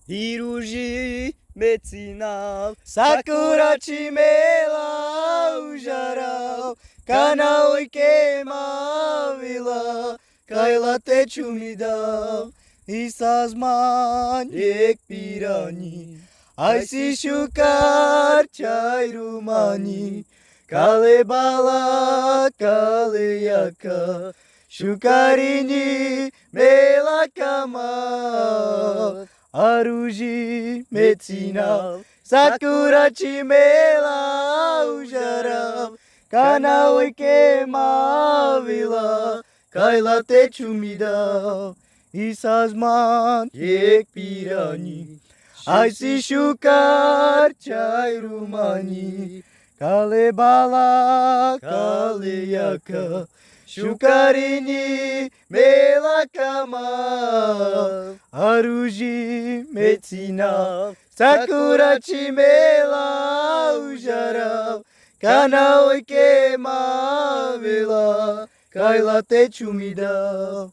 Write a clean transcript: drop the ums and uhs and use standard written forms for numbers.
Hiruji metinal Sakura chimela ujarau Kanau queima vila Kaila te chumidau Isasman ek pirani Aisi shukar chairumani Kale bala kale yaka Shukarini melakama Aruji metinal Sakura chimela ujarau Kanau queima vila Kaila te chumidau Isasman ek pirani Aisi shukar chairumani Kale bala kale yaka Shukarini melakama Aruji metina Sakura chimela ujarau Kanau queima vila Kaila te chumidau